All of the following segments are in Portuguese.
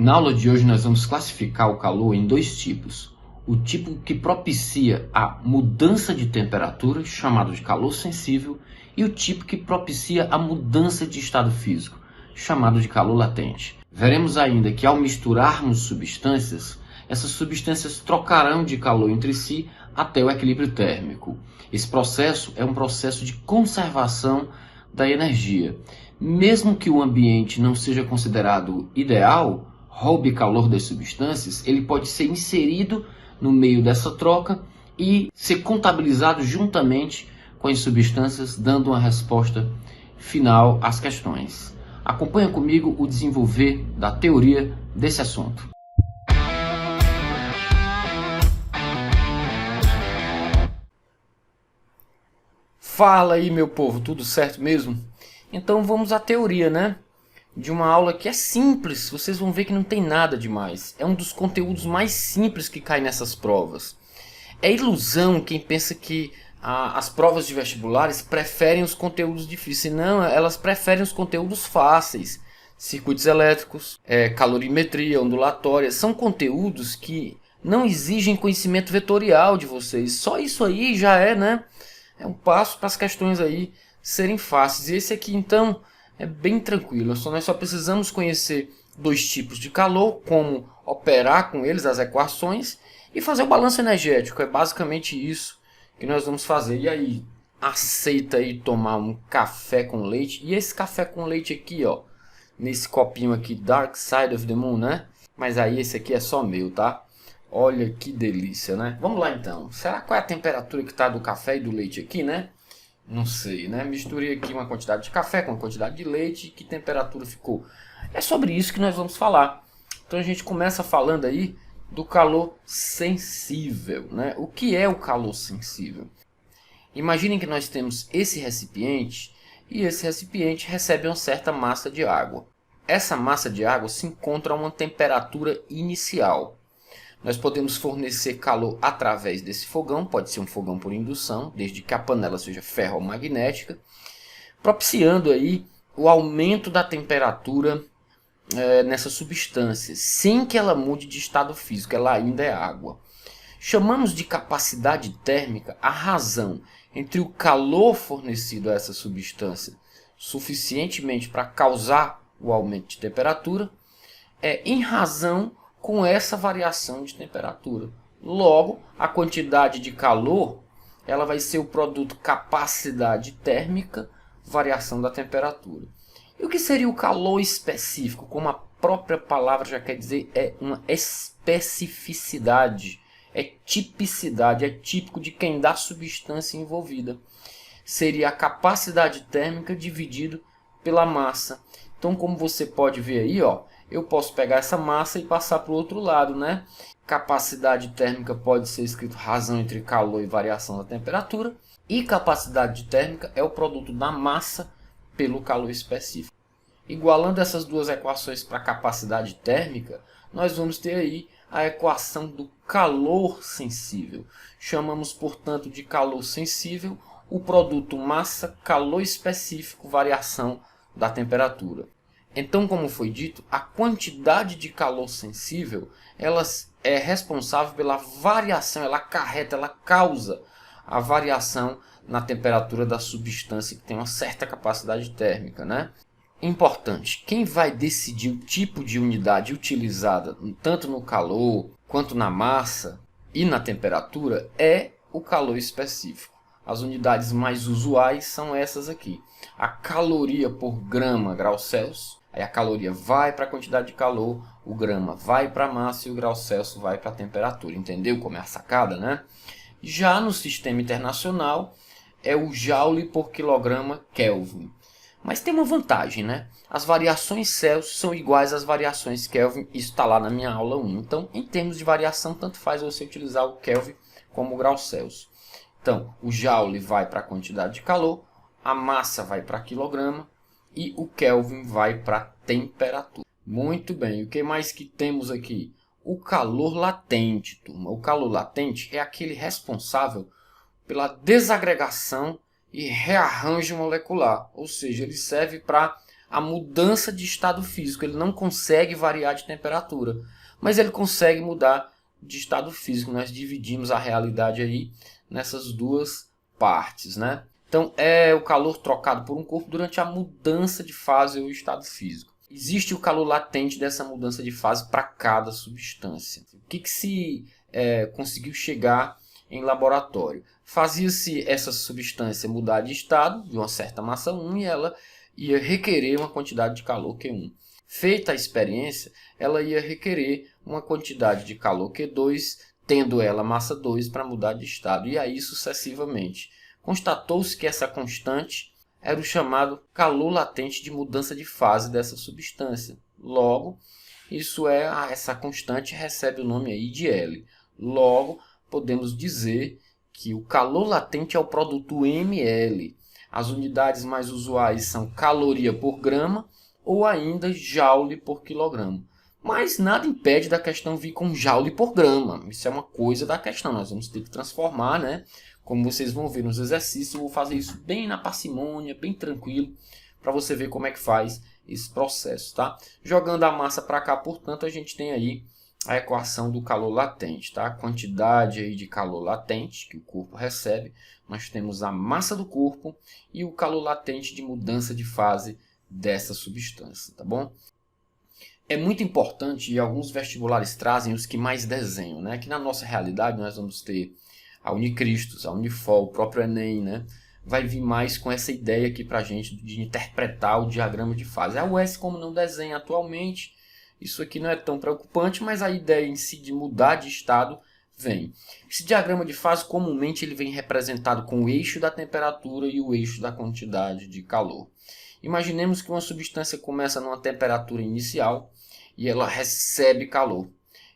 Na aula de hoje nós vamos classificar o calor em dois tipos. O tipo que propicia a mudança de temperatura, chamado de calor sensível, e o tipo que propicia a mudança de estado físico, chamado de calor latente. Veremos ainda que ao misturarmos substâncias, essas substâncias trocarão de calor entre si até o equilíbrio térmico. Esse processo é um processo de conservação da energia. Mesmo que o ambiente não seja considerado ideal, roube calor das substâncias, ele pode ser inserido no meio dessa troca e ser contabilizado juntamente com as substâncias, dando uma resposta final às questões. Acompanha comigo o desenvolver da teoria desse assunto. Fala aí, meu povo, tudo certo mesmo? Então vamos à teoria, né? De uma aula que é simples, vocês vão ver que não tem nada demais. É um dos conteúdos mais simples que cai nessas provas. É ilusão quem pensa que as provas de vestibulares preferem os conteúdos difíceis. Não, elas preferem os conteúdos fáceis. Circuitos elétricos, calorimetria, ondulatória, são conteúdos que não exigem conhecimento vetorial de vocês. Só isso aí já é, né? É um passo para as questões aí serem fáceis. E esse aqui então é bem tranquilo. Nós só precisamos conhecer dois tipos de calor, como operar com eles, as equações, e fazer o balanço energético. É basicamente isso que nós vamos fazer. E aí, aceita aí tomar um café com leite. E esse café com leite aqui, ó, nesse copinho aqui, Dark Side of the Moon, né? Mas aí esse aqui é só meu, tá? Olha que delícia, né? Vamos lá então. Será qual é a temperatura que está do café e do leite aqui, né? Não sei, né? Misturei aqui uma quantidade de café com uma quantidade de leite. Que temperatura ficou? É sobre isso que nós vamos falar. Então a gente começa falando aí do calor sensível, né? O que é o calor sensível? Imaginem que nós temos esse recipiente e esse recipiente recebe uma certa massa de água. Essa massa de água se encontra a uma temperatura inicial. Nós podemos fornecer calor através desse fogão, pode ser um fogão por indução, desde que a panela seja ferromagnética, propiciando aí o aumento da temperatura nessa substância, sem que ela mude de estado físico, ela ainda é água. Chamamos de capacidade térmica a razão entre o calor fornecido a essa substância suficientemente para causar o aumento de temperatura, em razão com essa variação de temperatura. Logo, a quantidade de calor ela vai ser o produto capacidade térmica, variação da temperatura. E o que seria o calor específico? Como a própria palavra já quer dizer, é uma especificidade, é tipicidade, é típico de quem dá substância envolvida. Seria a capacidade térmica dividido pela massa. Então, como você pode ver aí, ó, eu posso pegar essa massa e passar para o outro lado, né? Capacidade térmica pode ser escrito razão entre calor e variação da temperatura. E capacidade térmica é o produto da massa pelo calor específico. Igualando essas duas equações para capacidade térmica, nós vamos ter aí a equação do calor sensível. Chamamos, portanto, de calor sensível o produto massa-calor específico, variação da temperatura. Então, como foi dito, a quantidade de calor sensível ela é responsável pela variação, ela acarreta, ela causa a variação na temperatura da substância que tem uma certa capacidade térmica, né? Importante, quem vai decidir o tipo de unidade utilizada tanto no calor quanto na massa e na temperatura é o calor específico. As unidades mais usuais são essas aqui. A caloria por grama grau Celsius. Aí a caloria vai para a quantidade de calor, o grama vai para a massa e o grau Celsius vai para a temperatura. Entendeu como é a sacada, né? Já no sistema internacional é o Joule por quilograma Kelvin. Mas tem uma vantagem, né? As variações Celsius são iguais às variações Kelvin. Isso está lá na minha aula 1. Então, em termos de variação, tanto faz você utilizar o Kelvin como o grau Celsius. Então, o Joule vai para a quantidade de calor, a massa vai para quilograma e o Kelvin vai para a temperatura. Muito bem, o que mais que temos aqui? O calor latente, turma. O calor latente é aquele responsável pela desagregação e rearranjo molecular. Ou seja, ele serve para a mudança de estado físico. Ele não consegue variar de temperatura, mas ele consegue mudar de estado físico. Nós dividimos a realidade aí nessas duas partes, né? Então é o calor trocado por um corpo durante a mudança de fase ou estado físico. Existe o calor latente dessa mudança de fase para cada substância. O que se conseguiu chegar em laboratório? Fazia-se essa substância mudar de estado de uma certa massa 1 e ela ia requerer uma quantidade de calor Q1. Feita a experiência, ela ia requerer uma quantidade de calor Q2, tendo ela massa 2 para mudar de estado, e aí sucessivamente. Constatou-se que essa constante era o chamado calor latente de mudança de fase dessa substância. Logo, essa constante recebe o nome aí de L. Logo, podemos dizer que o calor latente é o produto ml. As unidades mais usuais são caloria por grama ou ainda joule por quilograma. Mas nada impede da questão vir com joule por grama. Isso é uma coisa da questão. Nós vamos ter que transformar, né? Como vocês vão ver nos exercícios, eu vou fazer isso bem na parcimônia, bem tranquilo, para você ver como é que faz esse processo, tá? Jogando a massa para cá, portanto, a gente tem aí a equação do calor latente, tá? A quantidade aí de calor latente que o corpo recebe. Nós temos a massa do corpo e o calor latente de mudança de fase dessa substância, tá bom? É muito importante, e alguns vestibulares trazem os que mais desenham, né? Que na nossa realidade nós vamos ter a Unicristos, a Unifol, o próprio Enem, né? Vai vir mais com essa ideia aqui para a gente de interpretar o diagrama de fase. A UES, como não desenha atualmente, isso aqui não é tão preocupante, mas a ideia em si de mudar de estado vem. Esse diagrama de fase, comumente, ele vem representado com o eixo da temperatura e o eixo da quantidade de calor. Imaginemos que uma substância começa numa temperatura inicial e ela recebe calor.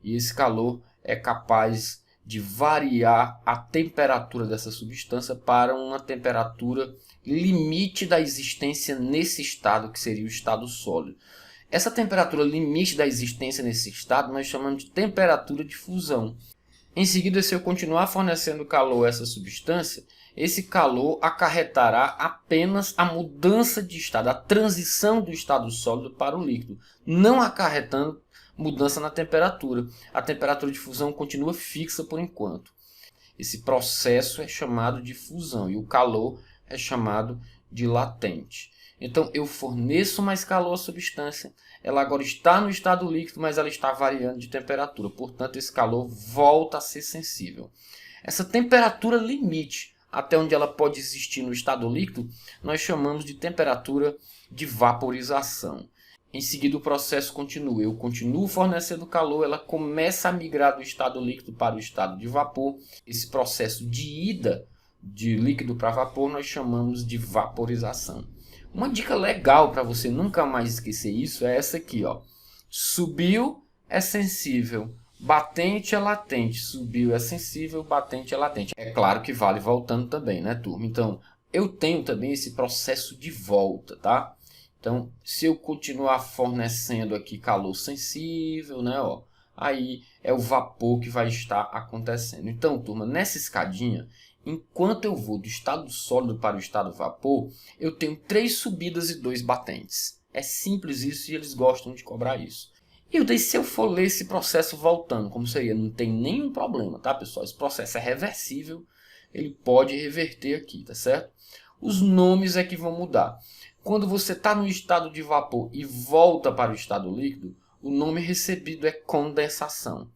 E esse calor é capaz de variar a temperatura dessa substância para uma temperatura limite da existência nesse estado, que seria o estado sólido. Essa temperatura limite da existência nesse estado nós chamamos de temperatura de fusão. Em seguida, se eu continuar fornecendo calor a essa substância, esse calor acarretará apenas a mudança de estado, a transição do estado sólido para o líquido, não acarretando mudança na temperatura. A temperatura de fusão continua fixa por enquanto. Esse processo é chamado de fusão e o calor é chamado de latente. Então eu forneço mais calor à substância, ela agora está no estado líquido, mas ela está variando de temperatura. Portanto, esse calor volta a ser sensível. Essa temperatura limite, até onde ela pode existir no estado líquido, nós chamamos de temperatura de vaporização. Em seguida, o processo continua. Eu continuo fornecendo calor, ela começa a migrar do estado líquido para o estado de vapor. Esse processo de ida de líquido para vapor nós chamamos de vaporização. Uma dica legal para você nunca mais esquecer isso é essa aqui, ó. Subiu é sensível, batente é latente. Subiu é sensível, batente é latente. É claro que vale voltando também, né, turma? Então, eu tenho também esse processo de volta, tá? Então, se eu continuar fornecendo aqui calor sensível, né, ó, aí é o vapor que vai estar acontecendo. Então, turma, nessa escadinha, enquanto eu vou do estado sólido para o estado vapor, eu tenho 3 subidas e 2 batentes. É simples isso e eles gostam de cobrar isso. E daí, se eu for ler esse processo voltando, como seria? Não tem nenhum problema, tá, pessoal? Esse processo é reversível, ele pode reverter aqui, tá certo? Os nomes é que vão mudar. Quando você está no estado de vapor e volta para o estado líquido, o nome recebido é condensação.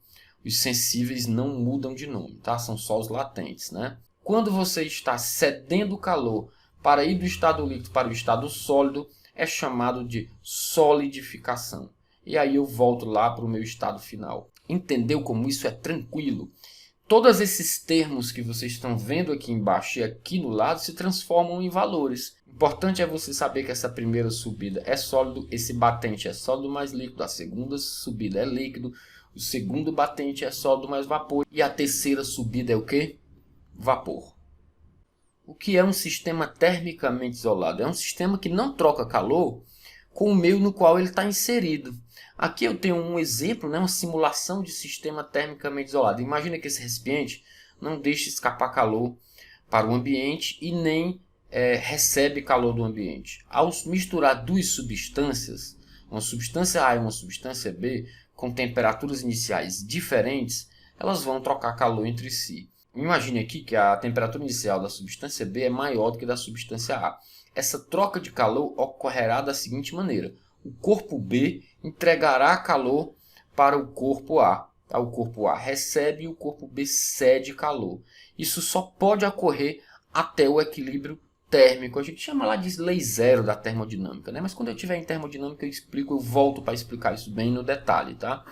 Os sensíveis não mudam de nome, tá? São só os latentes, né? Quando você está cedendo calor para ir do estado líquido para o estado sólido, é chamado de solidificação. E aí eu volto lá para o meu estado final. Entendeu como isso é tranquilo? Todos esses termos que vocês estão vendo aqui embaixo e aqui no lado se transformam em valores. O importante é você saber que essa primeira subida é sólido, esse batente é sólido mais líquido, a segunda subida é líquido, o segundo batente é sólido mais vapor e a terceira subida é o quê? Vapor. O que é um sistema termicamente isolado? É um sistema que não troca calor com o meio no qual ele está inserido. Aqui eu tenho um exemplo, né, uma simulação de sistema termicamente isolado. Imagina que esse recipiente não deixe escapar calor para o ambiente e nem recebe calor do ambiente. Ao misturar duas substâncias, uma substância A e uma substância B, com temperaturas iniciais diferentes, elas vão trocar calor entre si. Imagine aqui que a temperatura inicial da substância B é maior do que da substância A. Essa troca de calor ocorrerá da seguinte maneira: o corpo B entregará calor para o corpo A. O corpo A recebe e o corpo B cede calor. Isso só pode ocorrer até o equilíbrio térmico. A gente chama lá de lei zero da termodinâmica, né? Mas quando eu tiver em termodinâmica eu volto para explicar isso bem no detalhe, tá?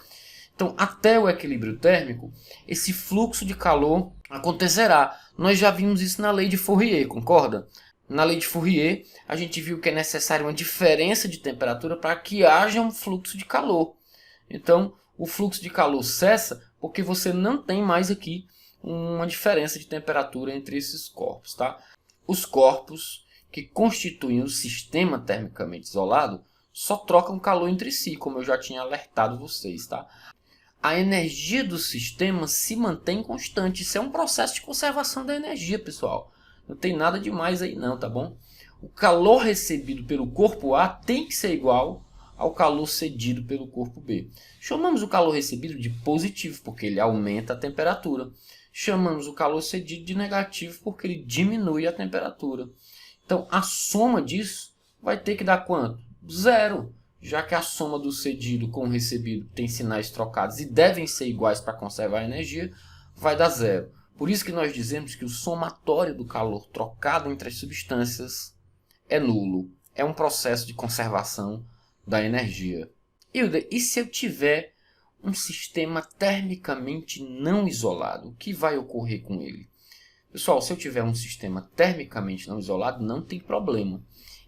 Então, até o equilíbrio térmico, esse fluxo de calor acontecerá. Nós já vimos isso na lei de Fourier, concorda? Na lei de Fourier, a gente viu que é necessária uma diferença de temperatura para que haja um fluxo de calor. Então, o fluxo de calor cessa porque você não tem mais aqui uma diferença de temperatura entre esses corpos, tá? Os corpos que constituem o sistema termicamente isolado só trocam calor entre si, como eu já tinha alertado vocês, tá? A energia do sistema se mantém constante. Isso é um processo de conservação da energia, pessoal. Não tem nada demais aí não, tá bom? O calor recebido pelo corpo A tem que ser igual ao calor cedido pelo corpo B. Chamamos o calor recebido de positivo, porque ele aumenta a temperatura. Chamamos o calor cedido de negativo, porque ele diminui a temperatura. Então, a soma disso vai ter que dar quanto? Zero. Já que a soma do cedido com o recebido tem sinais trocados e devem ser iguais para conservar a energia, vai dar zero. Por isso que nós dizemos que o somatório do calor trocado entre as substâncias é nulo. É um processo de conservação da energia. Hilda, e se eu tiver um sistema termicamente não isolado? O que vai ocorrer com ele? Pessoal, se eu tiver um sistema termicamente não isolado, não tem problema.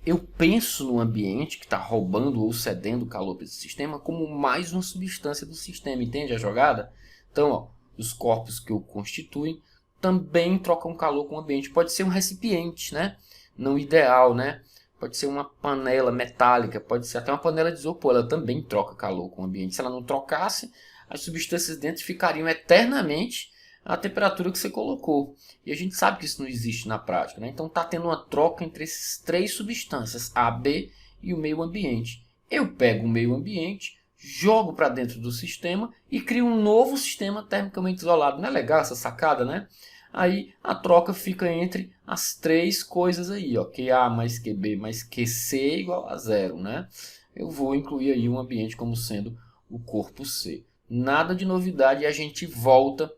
Eu penso no ambiente que está roubando ou cedendo calor para esse sistema como mais uma substância do sistema, entende a jogada? Então, ó, os corpos que o constituem também trocam calor com o ambiente. Pode ser um recipiente, né? Não ideal, né? Pode ser uma panela metálica, pode ser até uma panela de isopor, ela também troca calor com o ambiente. Se ela não trocasse, as substâncias dentro ficariam eternamente a temperatura que você colocou. E a gente sabe que isso não existe na prática, né? Então está tendo uma troca entre essas três substâncias, A, B e o meio ambiente. Eu pego o meio ambiente, jogo para dentro do sistema e crio um novo sistema termicamente isolado. Não é legal essa sacada, né? Aí a troca fica entre as três coisas aí, ó, QA mais QB mais QC igual a zero, né? Eu vou incluir aí um ambiente como sendo o corpo C. Nada de novidade e a gente volta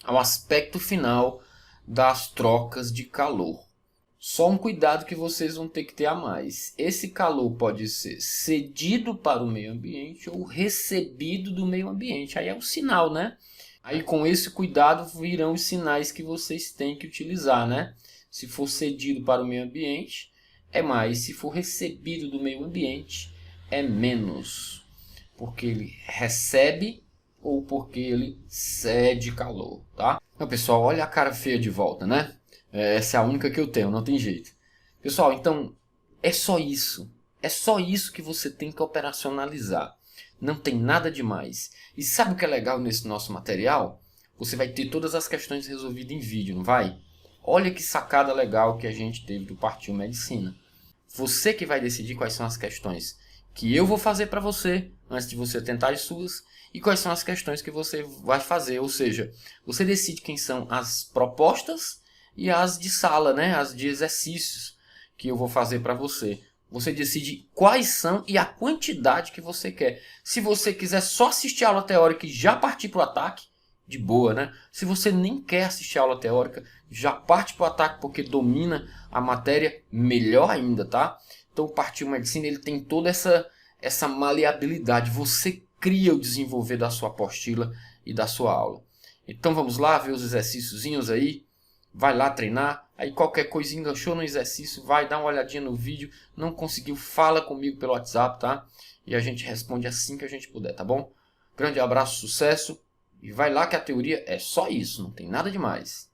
ao aspecto final das trocas de calor. Só um cuidado que vocês vão ter que ter a mais. Esse calor pode ser cedido para o meio ambiente ou recebido do meio ambiente. Aí é o sinal, né? Aí com esse cuidado virão os sinais que vocês têm que utilizar, né? Se for cedido para o meio ambiente, é mais. Se for recebido do meio ambiente, é menos. Porque ele recebe ou porque ele cede calor, tá? Então, pessoal, olha a cara feia de volta, né? Essa é a única que eu tenho, não tem jeito. Pessoal, então, é só isso. É só isso que você tem que operacionalizar. Não tem nada demais. E sabe o que é legal nesse nosso material? Você vai ter todas as questões resolvidas em vídeo, não vai? Olha que sacada legal que a gente teve do Partiu Medicina. Você que vai decidir quais são as questões que eu vou fazer para você, antes de você tentar as suas, e quais são as questões que você vai fazer. Ou seja, você decide quem são as propostas e as de sala, né? As de exercícios que eu vou fazer para você. Você decide quais são e a quantidade que você quer. Se você quiser só assistir a aula teórica e já partir para o ataque, de boa, né? Se você nem quer assistir a aula teórica, já parte para o ataque porque domina a matéria, melhor ainda, tá? Então o Partiu Medicina ele tem toda essa maleabilidade. Você cria o desenvolver da sua apostila e da sua aula. Então vamos lá ver os exercíciozinhos aí. Vai lá treinar. Aí qualquer coisinha enganchou no exercício, vai dar uma olhadinha no vídeo. Não conseguiu, fala comigo pelo WhatsApp, tá? E a gente responde assim que a gente puder, tá bom? Grande abraço, sucesso. E vai lá que a teoria é só isso, não tem nada demais.